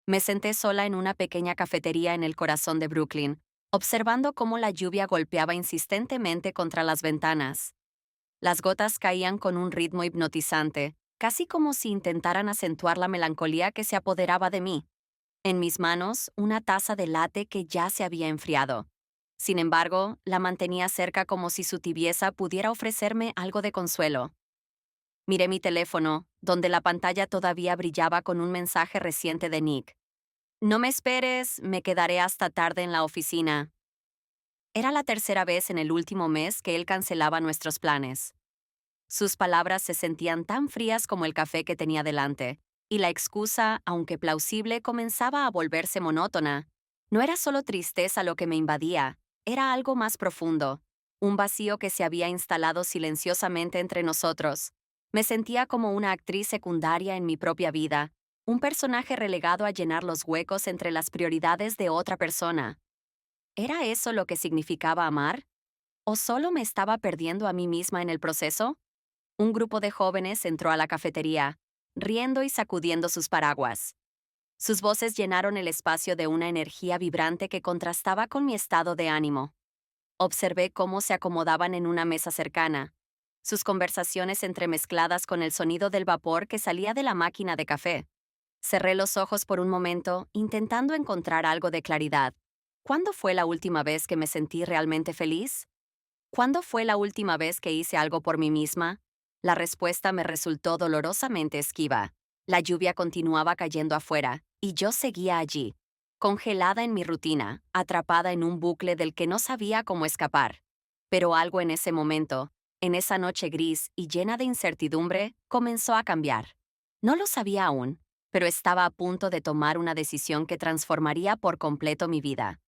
Me senté sola en una pequeña cafetería en el corazón de Brooklyn, observando cómo la lluvia golpeaba insistentemente contra las ventanas. Las gotas caían con un ritmo hipnotizante, casi como si intentaran acentuar la melancolía que se apoderaba de mí. En mis manos, una taza de latte que ya se había enfriado. Sin embargo, la mantenía cerca como si su tibieza pudiera ofrecerme algo de consuelo. Miré mi teléfono, donde la pantalla todavía brillaba con un mensaje reciente de Nick. No me esperes, me quedaré hasta tarde en la oficina. Era la tercera vez en el último mes que él cancelaba nuestros planes. Sus palabras se sentían tan frías como el café que tenía delante, y la excusa, aunque plausible, comenzaba a volverse monótona. No era solo tristeza lo que me invadía, era algo más profundo, un vacío que se había instalado silenciosamente entre nosotros. Me sentía como una actriz secundaria en mi propia vida, un personaje relegado a llenar los huecos entre las prioridades de otra persona. ¿Era eso lo que significaba amar? ¿O solo me estaba perdiendo a mí misma en el proceso? Un grupo de jóvenes entró a la cafetería, riendo y sacudiendo sus paraguas. Sus voces llenaron el espacio de una energía vibrante que contrastaba con mi estado de ánimo. Observé cómo se acomodaban en una mesa cercana, sus conversaciones entremezcladas con el sonido del vapor que salía de la máquina de café. Cerré los ojos por un momento, intentando encontrar algo de claridad. ¿Cuándo fue la última vez que me sentí realmente feliz? ¿Cuándo fue la última vez que hice algo por mí misma? La respuesta me resultó dolorosamente esquiva. La lluvia continuaba cayendo afuera, y yo seguía allí, congelada en mi rutina, atrapada en un bucle del que no sabía cómo escapar. Pero algo en ese momento, en esa noche gris y llena de incertidumbre, comenzó a cambiar. No lo sabía aún, pero estaba a punto de tomar una decisión que transformaría por completo mi vida.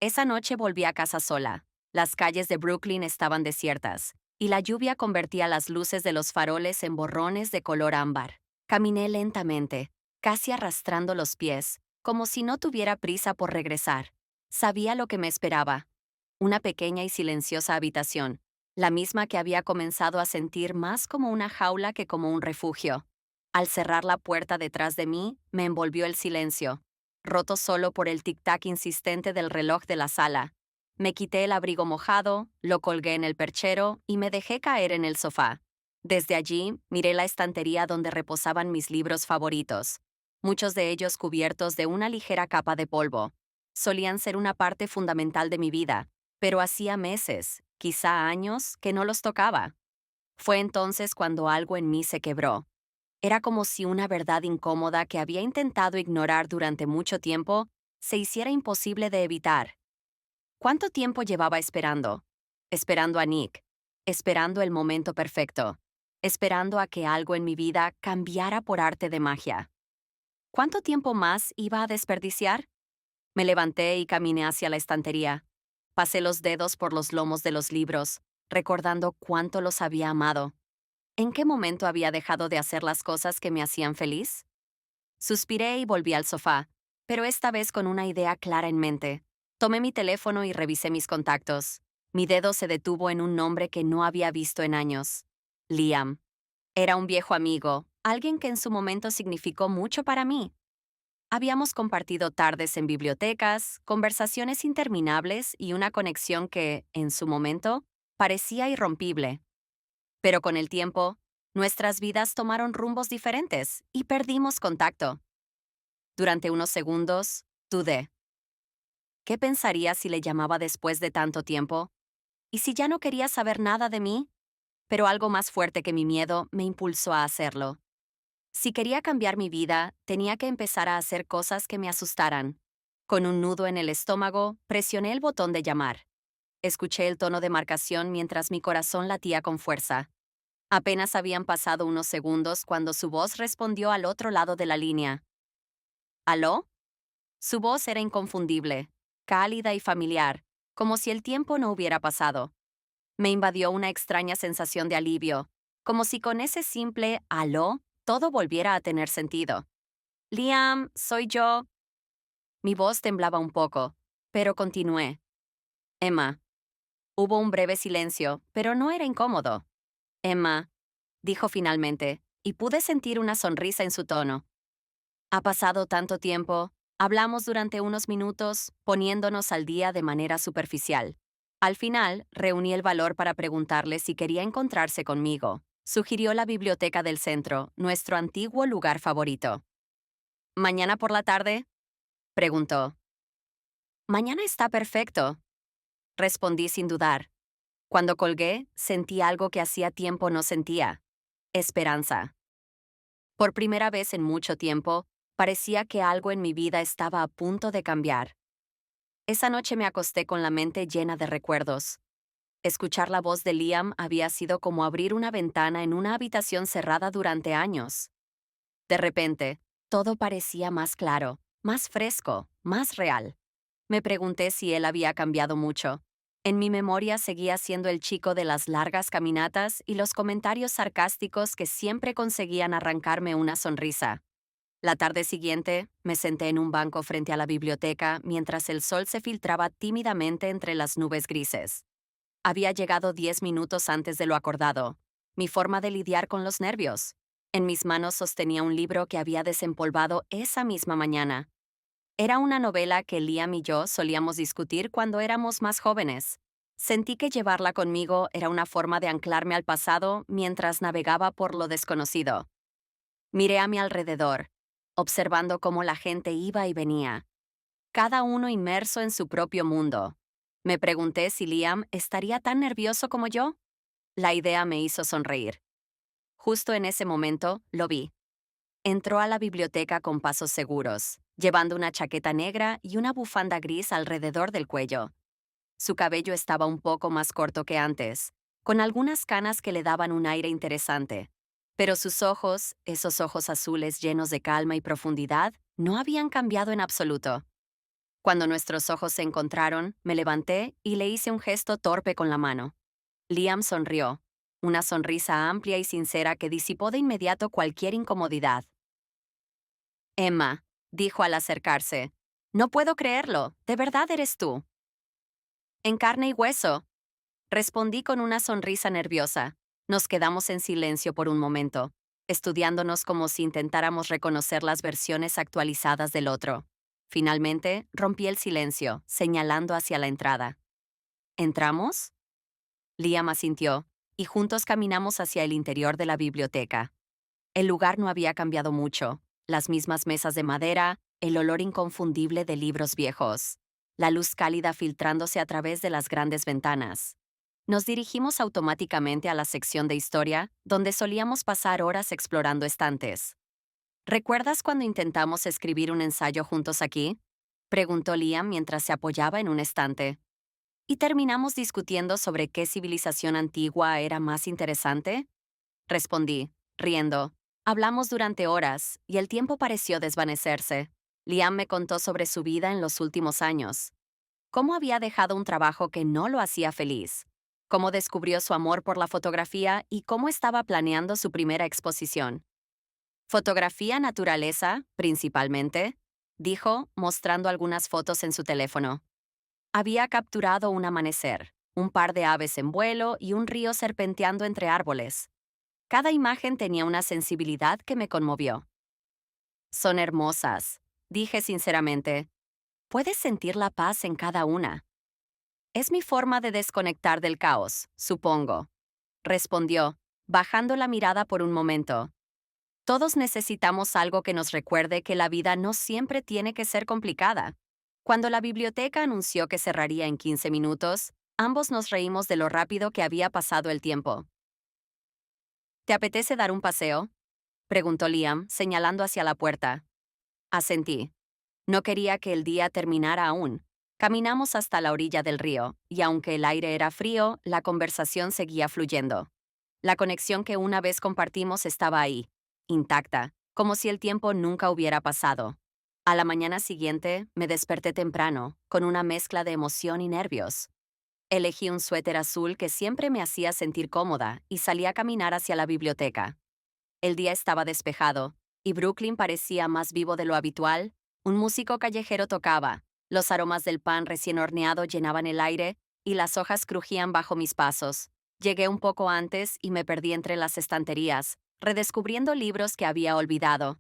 Esa noche volví a casa sola. Las calles de Brooklyn estaban desiertas, y la lluvia convertía las luces de los faroles en borrones de color ámbar. Caminé lentamente, casi arrastrando los pies, como si no tuviera prisa por regresar. Sabía lo que me esperaba. Una pequeña y silenciosa habitación, la misma que había comenzado a sentir más como una jaula que como un refugio. Al cerrar la puerta detrás de mí, me envolvió el silencio, roto solo por el tic-tac insistente del reloj de la sala. Me quité el abrigo mojado, lo colgué en el perchero y me dejé caer en el sofá. Desde allí, miré la estantería donde reposaban mis libros favoritos, muchos de ellos cubiertos de una ligera capa de polvo. Solían ser una parte fundamental de mi vida, pero hacía meses, quizá años, que no los tocaba. Fue entonces cuando algo en mí se quebró. Era como si una verdad incómoda que había intentado ignorar durante mucho tiempo se hiciera imposible de evitar. ¿Cuánto tiempo llevaba esperando? Esperando a Nick, esperando el momento perfecto, esperando a que algo en mi vida cambiara por arte de magia. ¿Cuánto tiempo más iba a desperdiciar? Me levanté y caminé hacia la estantería. Pasé los dedos por los lomos de los libros, recordando cuánto los había amado. ¿En qué momento había dejado de hacer las cosas que me hacían feliz? Suspiré y volví al sofá, pero esta vez con una idea clara en mente. Tomé mi teléfono y revisé mis contactos. Mi dedo se detuvo en un nombre que no había visto en años. Liam. Era un viejo amigo, alguien que en su momento significó mucho para mí. Habíamos compartido tardes en bibliotecas, conversaciones interminables y una conexión que, en su momento, parecía irrompible. Pero con el tiempo, nuestras vidas tomaron rumbos diferentes y perdimos contacto. Durante unos segundos, dudé. ¿Qué pensaría si le llamaba después de tanto tiempo? ¿Y si ya no quería saber nada de mí? Pero algo más fuerte que mi miedo me impulsó a hacerlo. Si quería cambiar mi vida, tenía que empezar a hacer cosas que me asustaran. Con un nudo en el estómago, presioné el botón de llamar. Escuché el tono de marcación mientras mi corazón latía con fuerza. Apenas habían pasado unos segundos cuando su voz respondió al otro lado de la línea. ¿Aló? Su voz era inconfundible, cálida y familiar, como si el tiempo no hubiera pasado. Me invadió una extraña sensación de alivio, como si con ese simple «aló» todo volviera a tener sentido. «Liam, soy yo». Mi voz temblaba un poco, pero continué. «Emma». Hubo un breve silencio, pero no era incómodo. «Emma», dijo finalmente, y pude sentir una sonrisa en su tono. Ha pasado tanto tiempo. Hablamos durante unos minutos, poniéndonos al día de manera superficial. Al final, reuní el valor para preguntarle si quería encontrarse conmigo. Sugirió la biblioteca del centro, nuestro antiguo lugar favorito. ¿Mañana por la tarde? Preguntó. Mañana está perfecto, respondí sin dudar. Cuando colgué, sentí algo que hacía tiempo no sentía. Esperanza. Por primera vez en mucho tiempo, parecía que algo en mi vida estaba a punto de cambiar. Esa noche me acosté con la mente llena de recuerdos. Escuchar la voz de Liam había sido como abrir una ventana en una habitación cerrada durante años. De repente, todo parecía más claro, más fresco, más real. Me pregunté si él había cambiado mucho. En mi memoria seguía siendo el chico de las largas caminatas y los comentarios sarcásticos que siempre conseguían arrancarme una sonrisa. La tarde siguiente, me senté en un banco frente a la biblioteca mientras el sol se filtraba tímidamente entre las nubes grises. Había llegado 10 minutos antes de lo acordado. Mi forma de lidiar con los nervios. En mis manos sostenía un libro que había desempolvado esa misma mañana. Era una novela que Liam y yo solíamos discutir cuando éramos más jóvenes. Sentí que llevarla conmigo era una forma de anclarme al pasado mientras navegaba por lo desconocido. Miré a mi alrededor, observando cómo la gente iba y venía, cada uno inmerso en su propio mundo. Me pregunté si Liam estaría tan nervioso como yo. La idea me hizo sonreír. Justo en ese momento, lo vi. Entró a la biblioteca con pasos seguros, llevando una chaqueta negra y una bufanda gris alrededor del cuello. Su cabello estaba un poco más corto que antes, con algunas canas que le daban un aire interesante. Pero sus ojos, esos ojos azules llenos de calma y profundidad, no habían cambiado en absoluto. Cuando nuestros ojos se encontraron, me levanté y le hice un gesto torpe con la mano. Liam sonrió, una sonrisa amplia y sincera que disipó de inmediato cualquier incomodidad. Emma, dijo al acercarse, no puedo creerlo, ¿de verdad eres tú? En carne y hueso, respondí con una sonrisa nerviosa. Nos quedamos en silencio por un momento, estudiándonos como si intentáramos reconocer las versiones actualizadas del otro. Finalmente, rompí el silencio, señalando hacia la entrada. ¿Entramos? Liam asintió, y juntos caminamos hacia el interior de la biblioteca. El lugar no había cambiado mucho, las mismas mesas de madera, el olor inconfundible de libros viejos, la luz cálida filtrándose a través de las grandes ventanas. Nos dirigimos automáticamente a la sección de historia, donde solíamos pasar horas explorando estantes. ¿Recuerdas cuando intentamos escribir un ensayo juntos aquí? Preguntó Liam mientras se apoyaba en un estante. ¿Y terminamos discutiendo sobre qué civilización antigua era más interesante? Respondí, riendo. Hablamos durante horas, y el tiempo pareció desvanecerse. Liam me contó sobre su vida en los últimos años. Cómo había dejado un trabajo que no lo hacía feliz. Cómo descubrió su amor por la fotografía y cómo estaba planeando su primera exposición. Fotografía naturaleza, principalmente, dijo, mostrando algunas fotos en su teléfono. Había capturado un amanecer, un par de aves en vuelo y un río serpenteando entre árboles. Cada imagen tenía una sensibilidad que me conmovió. Son hermosas, dije sinceramente. Puedes sentir la paz en cada una. Es mi forma de desconectar del caos, supongo, respondió, bajando la mirada por un momento. Todos necesitamos algo que nos recuerde que la vida no siempre tiene que ser complicada. Cuando la biblioteca anunció que cerraría en 15 minutos, ambos nos reímos de lo rápido que había pasado el tiempo. ¿Te apetece dar un paseo? Preguntó Liam, señalando hacia la puerta. Asentí. No quería que el día terminara aún. Caminamos hasta la orilla del río, y aunque el aire era frío, la conversación seguía fluyendo. La conexión que una vez compartimos estaba ahí, intacta, como si el tiempo nunca hubiera pasado. A la mañana siguiente, me desperté temprano, con una mezcla de emoción y nervios. Elegí un suéter azul que siempre me hacía sentir cómoda y salí a caminar hacia la biblioteca. El día estaba despejado, y Brooklyn parecía más vivo de lo habitual. Un músico callejero tocaba, los aromas del pan recién horneado llenaban el aire, y las hojas crujían bajo mis pasos. Llegué un poco antes y me perdí entre las estanterías, redescubriendo libros que había olvidado.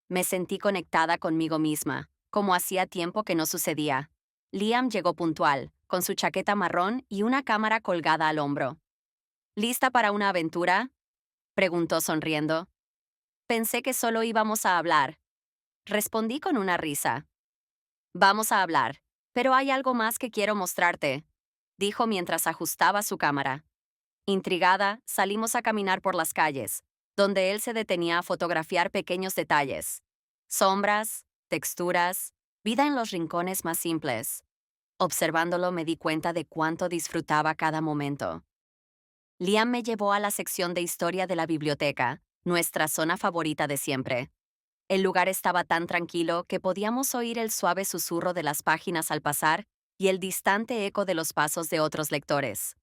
Me sentí conectada conmigo misma, como hacía tiempo que no sucedía. Liam llegó puntual, con su chaqueta marrón y una cámara colgada al hombro. ¿Lista para una aventura?, preguntó sonriendo. Pensé que solo íbamos a hablar. Respondí con una risa. Vamos a hablar, pero hay algo más que quiero mostrarte, dijo mientras ajustaba su cámara. Intrigada, salimos a caminar por las calles, donde él se detenía a fotografiar pequeños detalles. Sombras, texturas, vida en los rincones más simples. Observándolo me di cuenta de cuánto disfrutaba cada momento. Liam me llevó a la sección de historia de la biblioteca, nuestra zona favorita de siempre. El lugar estaba tan tranquilo que podíamos oír el suave susurro de las páginas al pasar y el distante eco de los pasos de otros lectores.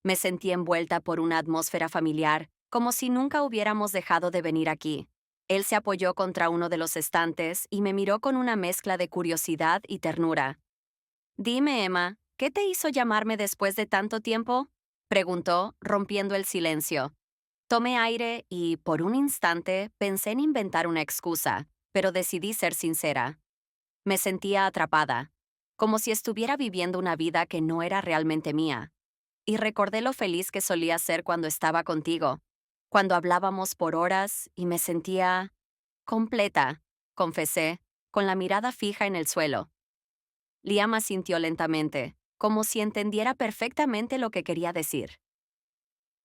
Me sentí envuelta por una atmósfera familiar, como si nunca hubiéramos dejado de venir aquí. Él se apoyó contra uno de los estantes y me miró con una mezcla de curiosidad y ternura. Dime, Emma, ¿qué te hizo llamarme después de tanto tiempo?, preguntó, rompiendo el silencio. Tomé aire y, por un instante, pensé en inventar una excusa, pero decidí ser sincera. Me sentía atrapada, como si estuviera viviendo una vida que no era realmente mía. Y recordé lo feliz que solía ser cuando estaba contigo, cuando hablábamos por horas y me sentía completa, confesé, con la mirada fija en el suelo. Liam asintió lentamente, como si entendiera perfectamente lo que quería decir.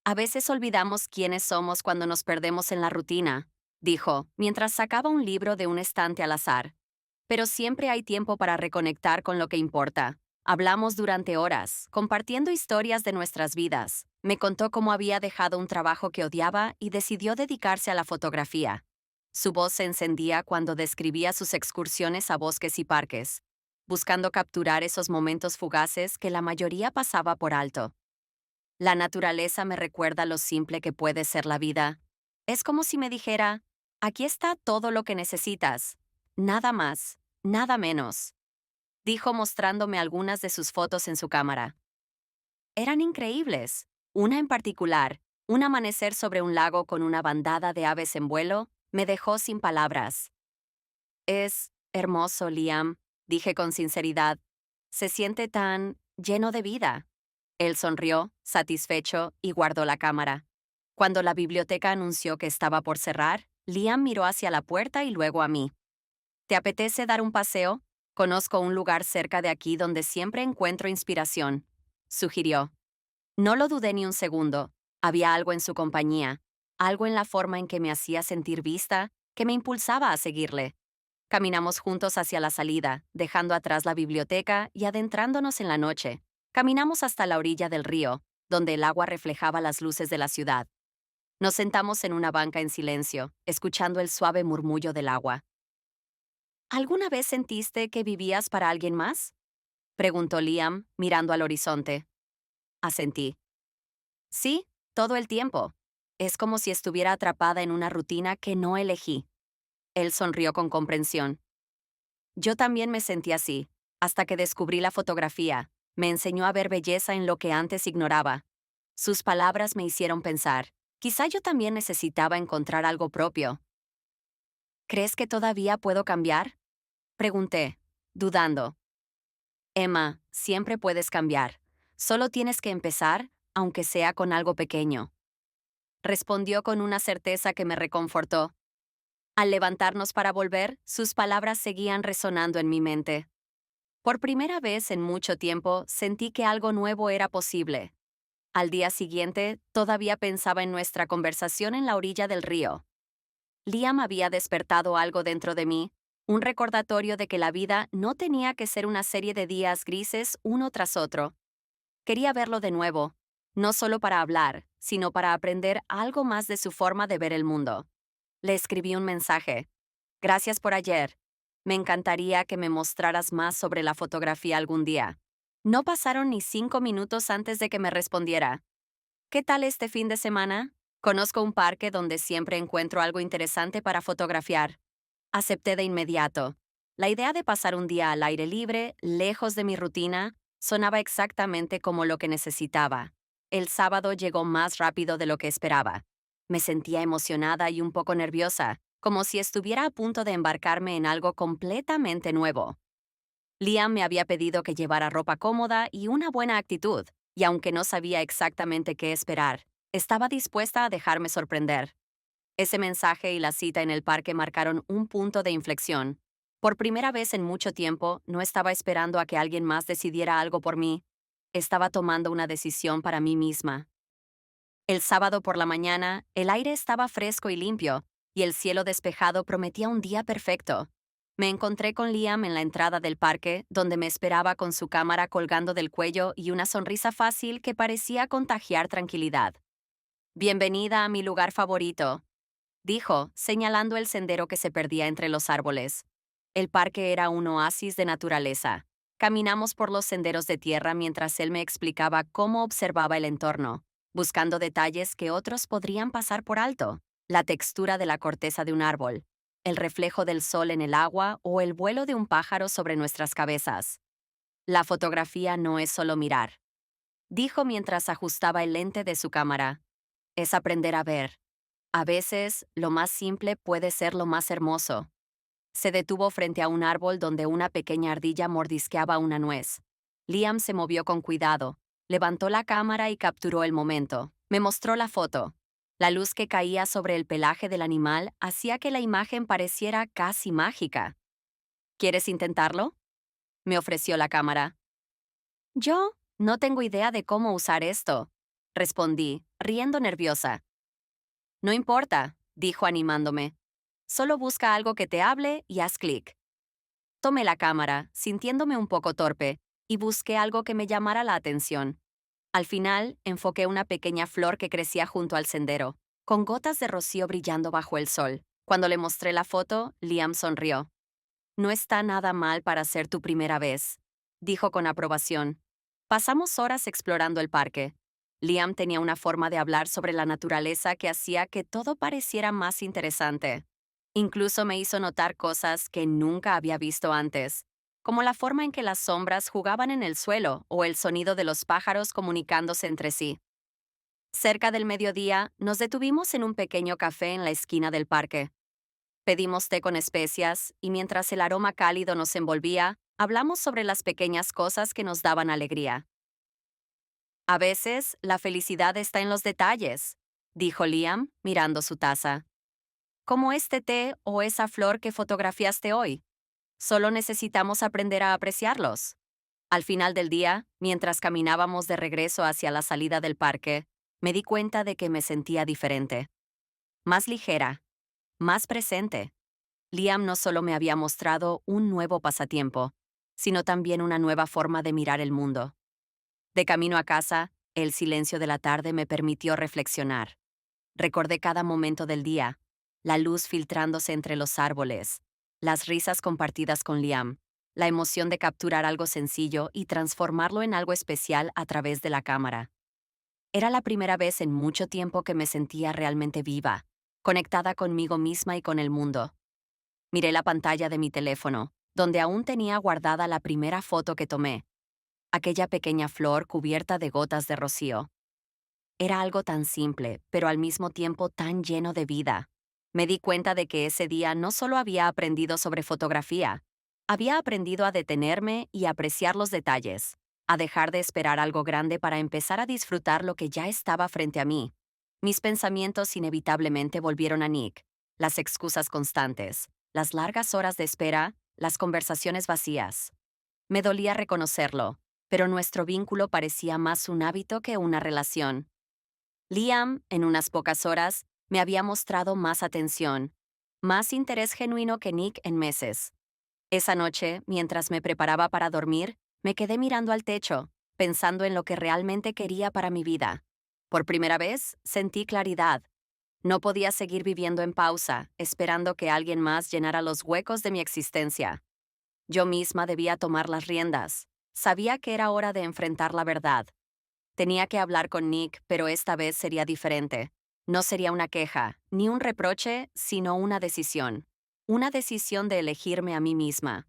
A veces olvidamos quiénes somos cuando nos perdemos en la rutina, dijo, mientras sacaba un libro de un estante al azar. Pero siempre hay tiempo para reconectar con lo que importa. Hablamos durante horas, compartiendo historias de nuestras vidas. Me contó cómo había dejado un trabajo que odiaba y decidió dedicarse a la fotografía. Su voz se encendía cuando describía sus excursiones a bosques y parques, buscando capturar esos momentos fugaces que la mayoría pasaba por alto. La naturaleza me recuerda lo simple que puede ser la vida. Es como si me dijera, aquí está todo lo que necesitas. Nada más, nada menos, dijo mostrándome algunas de sus fotos en su cámara. Eran increíbles. Una en particular, un amanecer sobre un lago con una bandada de aves en vuelo, me dejó sin palabras. Es hermoso, Liam, dije con sinceridad. Se siente tan lleno de vida. Él sonrió, satisfecho, y guardó la cámara. Cuando la biblioteca anunció que estaba por cerrar, Liam miró hacia la puerta y luego a mí. ¿Te apetece dar un paseo? Conozco un lugar cerca de aquí donde siempre encuentro inspiración, sugirió. No lo dudé ni un segundo. Había algo en su compañía, algo en la forma en que me hacía sentir vista, que me impulsaba a seguirle. Caminamos juntos hacia la salida, dejando atrás la biblioteca y adentrándonos en la noche. Caminamos hasta la orilla del río, donde el agua reflejaba las luces de la ciudad. Nos sentamos en una banca en silencio, escuchando el suave murmullo del agua. ¿Alguna vez sentiste que vivías para alguien más?, preguntó Liam, mirando al horizonte. Asentí. Sí, todo el tiempo. Es como si estuviera atrapada en una rutina que no elegí. Él sonrió con comprensión. Yo también me sentí así, hasta que descubrí la fotografía. Me enseñó a ver belleza en lo que antes ignoraba. Sus palabras me hicieron pensar. Quizá yo también necesitaba encontrar algo propio. ¿Crees que todavía puedo cambiar?, pregunté, dudando. Emma, siempre puedes cambiar. Solo tienes que empezar, aunque sea con algo pequeño. Respondió con una certeza que me reconfortó. Al levantarnos para volver, sus palabras seguían resonando en mi mente. Por primera vez en mucho tiempo, sentí que algo nuevo era posible. Al día siguiente, todavía pensaba en nuestra conversación en la orilla del río. Liam había despertado algo dentro de mí, un recordatorio de que la vida no tenía que ser una serie de días grises uno tras otro. Quería verlo de nuevo, no solo para hablar, sino para aprender algo más de su forma de ver el mundo. Le escribí un mensaje. Gracias por ayer. Me encantaría que me mostraras más sobre la fotografía algún día. No pasaron ni 5 minutos antes de que me respondiera. ¿Qué tal este fin de semana? Conozco un parque donde siempre encuentro algo interesante para fotografiar. Acepté de inmediato. La idea de pasar un día al aire libre, lejos de mi rutina, sonaba exactamente como lo que necesitaba. El sábado llegó más rápido de lo que esperaba. Me sentía emocionada y un poco nerviosa, como si estuviera a punto de embarcarme en algo completamente nuevo. Liam me había pedido que llevara ropa cómoda y una buena actitud, y aunque no sabía exactamente qué esperar, estaba dispuesta a dejarme sorprender. Ese mensaje y la cita en el parque marcaron un punto de inflexión. Por primera vez en mucho tiempo, no estaba esperando a que alguien más decidiera algo por mí. Estaba tomando una decisión para mí misma. El sábado por la mañana, el aire estaba fresco y limpio, y el cielo despejado prometía un día perfecto. Me encontré con Liam en la entrada del parque, donde me esperaba con su cámara colgando del cuello y una sonrisa fácil que parecía contagiar tranquilidad. Bienvenida a mi lugar favorito, dijo, señalando el sendero que se perdía entre los árboles. El parque era un oasis de naturaleza. Caminamos por los senderos de tierra mientras él me explicaba cómo observaba el entorno, buscando detalles que otros podrían pasar por alto: la textura de la corteza de un árbol, el reflejo del sol en el agua o el vuelo de un pájaro sobre nuestras cabezas. La fotografía no es solo mirar, dijo mientras ajustaba el lente de su cámara. Es aprender a ver. A veces, lo más simple puede ser lo más hermoso. Se detuvo frente a un árbol donde una pequeña ardilla mordisqueaba una nuez. Liam se movió con cuidado, levantó la cámara y capturó el momento. Me mostró la foto. La luz que caía sobre el pelaje del animal hacía que la imagen pareciera casi mágica. ¿Quieres intentarlo?, me ofreció la cámara. Yo no tengo idea de cómo usar esto, respondí, riendo nerviosa. No importa, dijo animándome. Solo busca algo que te hable y haz clic. Tomé la cámara, sintiéndome un poco torpe, y busqué algo que me llamara la atención. Al final, enfoqué una pequeña flor que crecía junto al sendero, con gotas de rocío brillando bajo el sol. Cuando le mostré la foto, Liam sonrió. No está nada mal para ser tu primera vez, dijo con aprobación. Pasamos horas explorando el parque. Liam tenía una forma de hablar sobre la naturaleza que hacía que todo pareciera más interesante. Incluso me hizo notar cosas que nunca había visto antes, como la forma en que las sombras jugaban en el suelo o el sonido de los pájaros comunicándose entre sí. Cerca del mediodía, nos detuvimos en un pequeño café en la esquina del parque. Pedimos té con especias y mientras el aroma cálido nos envolvía, hablamos sobre las pequeñas cosas que nos daban alegría. A veces, la felicidad está en los detalles, dijo Liam, mirando su taza. Como este té o esa flor que fotografiaste hoy. Solo necesitamos aprender a apreciarlos. Al final del día, mientras caminábamos de regreso hacia la salida del parque, me di cuenta de que me sentía diferente. Más ligera, más presente. Liam no solo me había mostrado un nuevo pasatiempo, sino también una nueva forma de mirar el mundo. De camino a casa, el silencio de la tarde me permitió reflexionar. Recordé cada momento del día, la luz filtrándose entre los árboles, las risas compartidas con Liam, la emoción de capturar algo sencillo y transformarlo en algo especial a través de la cámara. Era la primera vez en mucho tiempo que me sentía realmente viva, conectada conmigo misma y con el mundo. Miré la pantalla de mi teléfono, donde aún tenía guardada la primera foto que tomé, aquella pequeña flor cubierta de gotas de rocío. Era algo tan simple, pero al mismo tiempo tan lleno de vida. Me di cuenta de que ese día no solo había aprendido sobre fotografía, había aprendido a detenerme y apreciar los detalles, a dejar de esperar algo grande para empezar a disfrutar lo que ya estaba frente a mí. Mis pensamientos inevitablemente volvieron a Nick, las excusas constantes, las largas horas de espera, las conversaciones vacías. Me dolía reconocerlo, pero nuestro vínculo parecía más un hábito que una relación. Liam, en unas pocas horas, me había mostrado más atención, más interés genuino que Nick en meses. Esa noche, mientras me preparaba para dormir, me quedé mirando al techo, pensando en lo que realmente quería para mi vida. Por primera vez, sentí claridad. No podía seguir viviendo en pausa, esperando que alguien más llenara los huecos de mi existencia. Yo misma debía tomar las riendas. Sabía que era hora de enfrentar la verdad. Tenía que hablar con Nick, pero esta vez sería diferente. No sería una queja, ni un reproche, sino una decisión. Una decisión de elegirme a mí misma.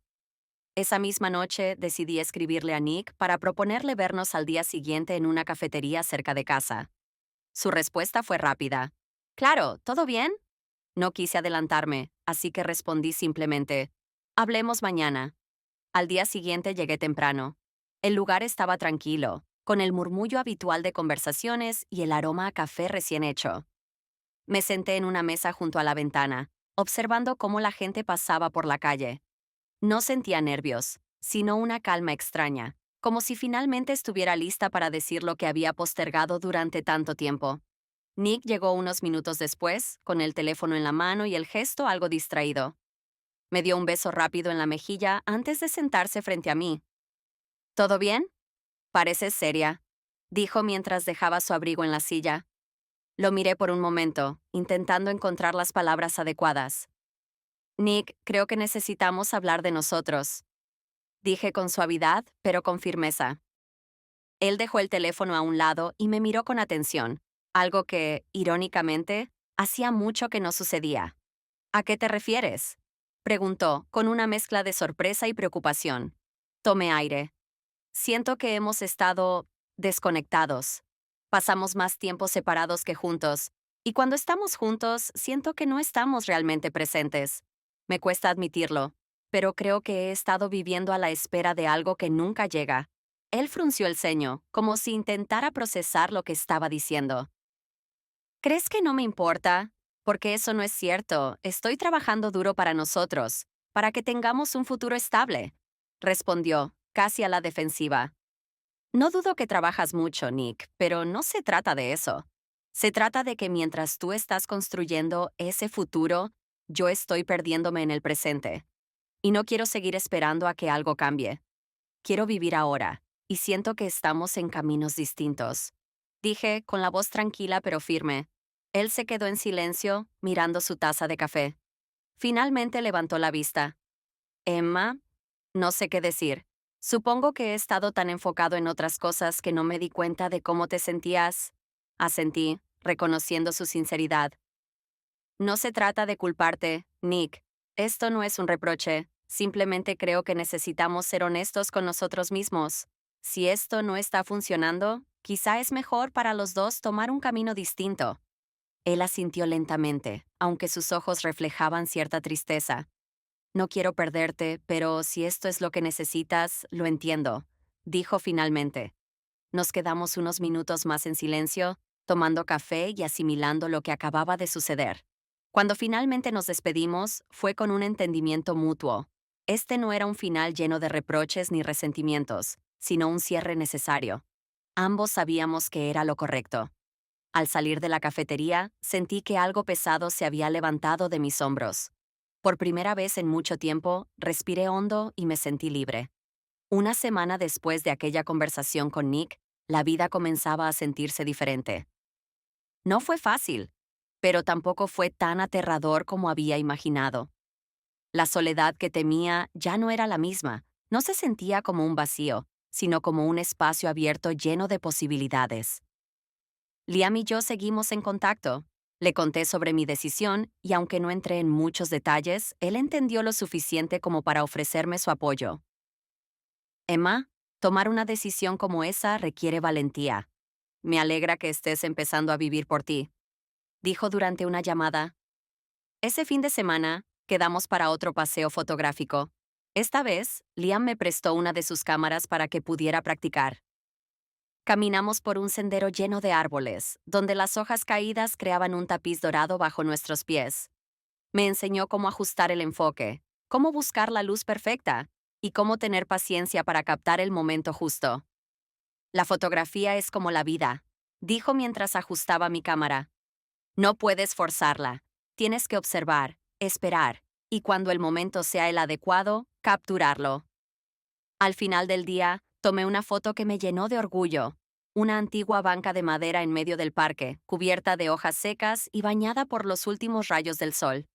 Esa misma noche decidí escribirle a Nick para proponerle vernos al día siguiente en una cafetería cerca de casa. Su respuesta fue rápida. Claro, ¿todo bien? No quise adelantarme, así que respondí simplemente, hablemos mañana. Al día siguiente llegué temprano. El lugar estaba tranquilo, con el murmullo habitual de conversaciones y el aroma a café recién hecho. Me senté en una mesa junto a la ventana, observando cómo la gente pasaba por la calle. No sentía nervios, sino una calma extraña, como si finalmente estuviera lista para decir lo que había postergado durante tanto tiempo. Nick llegó unos minutos después, con el teléfono en la mano y el gesto algo distraído. Me dio un beso rápido en la mejilla antes de sentarse frente a mí. ¿Todo bien? Pareces seria, dijo mientras dejaba su abrigo en la silla. Lo miré por un momento, intentando encontrar las palabras adecuadas. Nick, creo que necesitamos hablar de nosotros, dije con suavidad, pero con firmeza. Él dejó el teléfono a un lado y me miró con atención, algo que, irónicamente, hacía mucho que no sucedía. ¿A qué te refieres? Preguntó, con una mezcla de sorpresa y preocupación. Tomé aire. Siento que hemos estado desconectados. Pasamos más tiempo separados que juntos, y cuando estamos juntos, siento que no estamos realmente presentes. Me cuesta admitirlo, pero creo que he estado viviendo a la espera de algo que nunca llega. Él frunció el ceño, como si intentara procesar lo que estaba diciendo. ¿Crees que no me importa? Porque eso no es cierto. Estoy trabajando duro para nosotros, para que tengamos un futuro estable, respondió, casi a la defensiva. No dudo que trabajas mucho, Nick, pero no se trata de eso. Se trata de que mientras tú estás construyendo ese futuro, yo estoy perdiéndome en el presente. Y no quiero seguir esperando a que algo cambie. Quiero vivir ahora, y siento que estamos en caminos distintos. Dije, con la voz tranquila pero firme. Él se quedó en silencio, mirando su taza de café. Finalmente levantó la vista. Emma, no sé qué decir. Supongo que he estado tan enfocado en otras cosas que no me di cuenta de cómo te sentías. Asentí, reconociendo su sinceridad. No se trata de culparte, Nick. Esto no es un reproche. Simplemente creo que necesitamos ser honestos con nosotros mismos. Si esto no está funcionando, quizá es mejor para los dos tomar un camino distinto. Él asintió lentamente, aunque sus ojos reflejaban cierta tristeza. No quiero perderte, pero si esto es lo que necesitas, lo entiendo, dijo finalmente. Nos quedamos unos minutos más en silencio, tomando café y asimilando lo que acababa de suceder. Cuando finalmente nos despedimos, fue con un entendimiento mutuo. Este no era un final lleno de reproches ni resentimientos, sino un cierre necesario. Ambos sabíamos que era lo correcto. Al salir de la cafetería, sentí que algo pesado se había levantado de mis hombros. Por primera vez en mucho tiempo, respiré hondo y me sentí libre. Una semana después de aquella conversación con Nick, la vida comenzaba a sentirse diferente. No fue fácil, pero tampoco fue tan aterrador como había imaginado. La soledad que temía ya no era la misma, no se sentía como un vacío, sino como un espacio abierto lleno de posibilidades. Liam y yo seguimos en contacto. Le conté sobre mi decisión y aunque no entré en muchos detalles, él entendió lo suficiente como para ofrecerme su apoyo. Emma, tomar una decisión como esa requiere valentía. Me alegra que estés empezando a vivir por ti, dijo durante una llamada. Ese fin de semana, quedamos para otro paseo fotográfico. Esta vez, Liam me prestó una de sus cámaras para que pudiera practicar. Caminamos por un sendero lleno de árboles, donde las hojas caídas creaban un tapiz dorado bajo nuestros pies. Me enseñó cómo ajustar el enfoque, cómo buscar la luz perfecta y cómo tener paciencia para captar el momento justo. La fotografía es como la vida, dijo mientras ajustaba mi cámara. No puedes forzarla, tienes que observar, esperar, y cuando el momento sea el adecuado, capturarlo. Al final del día, tomé una foto que me llenó de orgullo. Una antigua banca de madera en medio del parque, cubierta de hojas secas y bañada por los últimos rayos del sol.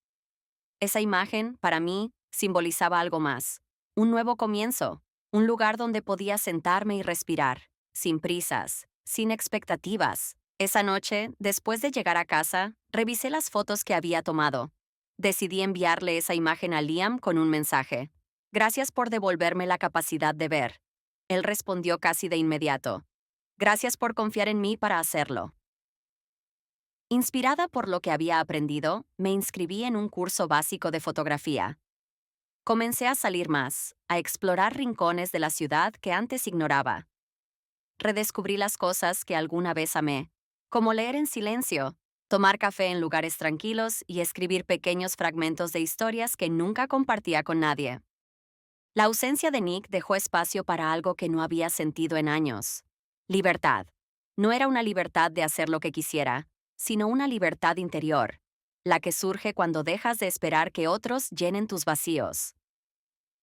Esa imagen, para mí, simbolizaba algo más. Un nuevo comienzo, un lugar donde podía sentarme y respirar, sin prisas, sin expectativas. Esa noche, después de llegar a casa, revisé las fotos que había tomado. Decidí enviarle esa imagen a Liam con un mensaje. Gracias por devolverme la capacidad de ver. Él respondió casi de inmediato. Gracias por confiar en mí para hacerlo. Inspirada por lo que había aprendido, me inscribí en un curso básico de fotografía. Comencé a salir más, a explorar rincones de la ciudad que antes ignoraba. Redescubrí las cosas que alguna vez amé, como leer en silencio, tomar café en lugares tranquilos y escribir pequeños fragmentos de historias que nunca compartía con nadie. La ausencia de Nick dejó espacio para algo que no había sentido en años. Libertad. No era una libertad de hacer lo que quisiera, sino una libertad interior, la que surge cuando dejas de esperar que otros llenen tus vacíos.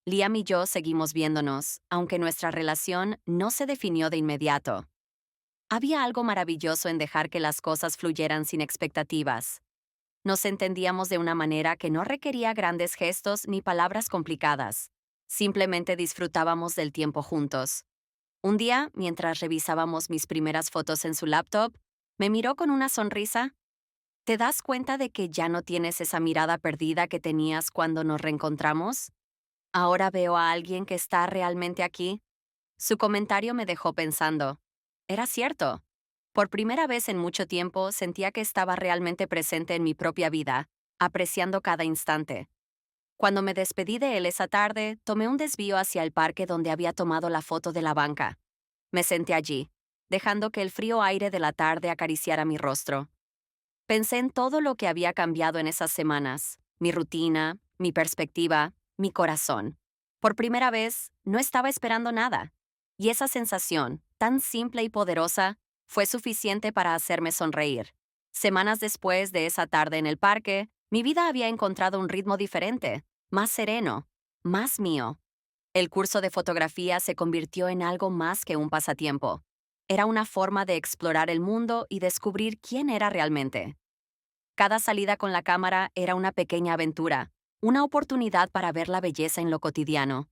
Liam y yo seguimos viéndonos, aunque nuestra relación no se definió de inmediato. Había algo maravilloso en dejar que las cosas fluyeran sin expectativas. Nos entendíamos de una manera que no requería grandes gestos ni palabras complicadas. Simplemente disfrutábamos del tiempo juntos. Un día, mientras revisábamos mis primeras fotos en su laptop, me miró con una sonrisa. ¿Te das cuenta de que ya no tienes esa mirada perdida que tenías cuando nos reencontramos? Ahora veo a alguien que está realmente aquí. Su comentario me dejó pensando. Era cierto. Por primera vez en mucho tiempo sentía que estaba realmente presente en mi propia vida, apreciando cada instante. Cuando me despedí de él esa tarde, tomé un desvío hacia el parque donde había tomado la foto de la banca. Me senté allí, dejando que el frío aire de la tarde acariciara mi rostro. Pensé en todo lo que había cambiado en esas semanas, mi rutina, mi perspectiva, mi corazón. Por primera vez, no estaba esperando nada, y esa sensación, tan simple y poderosa, fue suficiente para hacerme sonreír. Semanas después de esa tarde en el parque, mi vida había encontrado un ritmo diferente, más sereno, más mío. El curso de fotografía se convirtió en algo más que un pasatiempo. Era una forma de explorar el mundo y descubrir quién era realmente. Cada salida con la cámara era una pequeña aventura, una oportunidad para ver la belleza en lo cotidiano.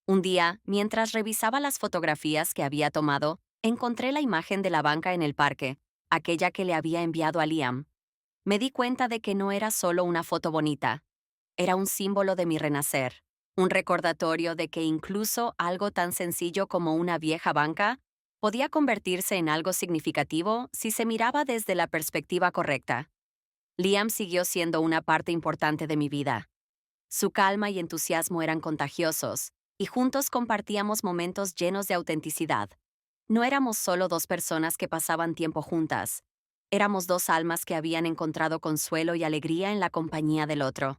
Un día, mientras revisaba las fotografías que había tomado, encontré la imagen de la banca en el parque, aquella que le había enviado a Liam. Me di cuenta de que no era solo una foto bonita, era un símbolo de mi renacer, un recordatorio de que incluso algo tan sencillo como una vieja banca podía convertirse en algo significativo si se miraba desde la perspectiva correcta. Liam siguió siendo una parte importante de mi vida. Su calma y entusiasmo eran contagiosos, y juntos compartíamos momentos llenos de autenticidad. No éramos solo dos personas que pasaban tiempo juntas, éramos dos almas que habían encontrado consuelo y alegría en la compañía del otro.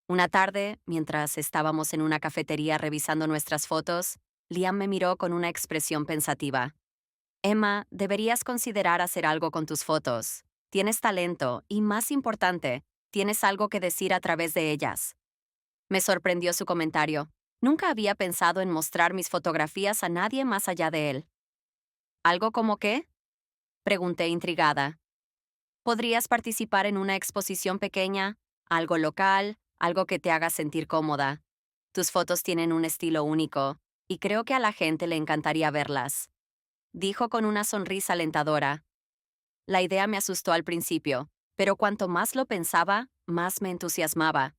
Una tarde, mientras estábamos en una cafetería revisando nuestras fotos, Liam me miró con una expresión pensativa. Emma, deberías considerar hacer algo con tus fotos. Tienes talento y, más importante, tienes algo que decir a través de ellas. Me sorprendió su comentario. Nunca había pensado en mostrar mis fotografías a nadie más allá de él. ¿Algo como qué? Pregunté intrigada. ¿Podrías participar en una exposición pequeña? Algo local, algo que te haga sentir cómoda. Tus fotos tienen un estilo único, y creo que a la gente le encantaría verlas. Dijo con una sonrisa alentadora. La idea me asustó al principio, pero cuanto más lo pensaba, más me entusiasmaba.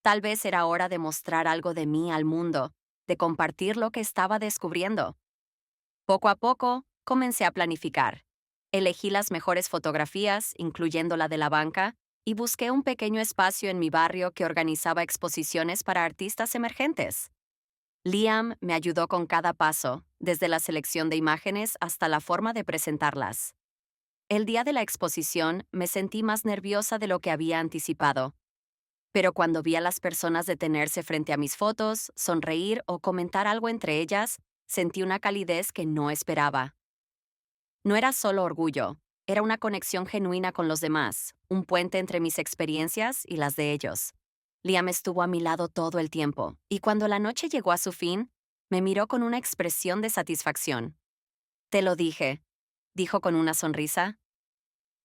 Tal vez era hora de mostrar algo de mí al mundo, de compartir lo que estaba descubriendo. Poco a poco, comencé a planificar. Elegí las mejores fotografías, incluyendo la de la banca, y busqué un pequeño espacio en mi barrio que organizaba exposiciones para artistas emergentes. Liam me ayudó con cada paso, desde la selección de imágenes hasta la forma de presentarlas. El día de la exposición me sentí más nerviosa de lo que había anticipado. Pero cuando vi a las personas detenerse frente a mis fotos, sonreír o comentar algo entre ellas, sentí una calidez que no esperaba. No era solo orgullo, era una conexión genuina con los demás, un puente entre mis experiencias y las de ellos. Liam estuvo a mi lado todo el tiempo, y cuando la noche llegó a su fin, me miró con una expresión de satisfacción. Te lo dije, dijo con una sonrisa.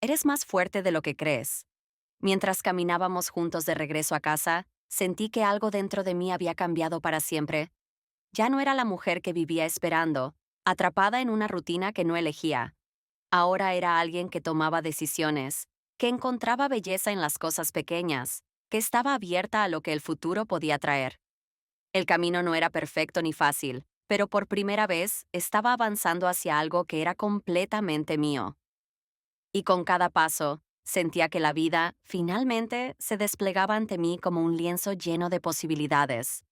Eres más fuerte de lo que crees. Mientras caminábamos juntos de regreso a casa, sentí que algo dentro de mí había cambiado para siempre. Ya no era la mujer que vivía esperando, atrapada en una rutina que no elegía. Ahora era alguien que tomaba decisiones, que encontraba belleza en las cosas pequeñas, que estaba abierta a lo que el futuro podía traer. El camino no era perfecto ni fácil, pero por primera vez estaba avanzando hacia algo que era completamente mío. Y con cada paso, Sentía que la vida, finalmente, se desplegaba ante mí como un lienzo lleno de posibilidades.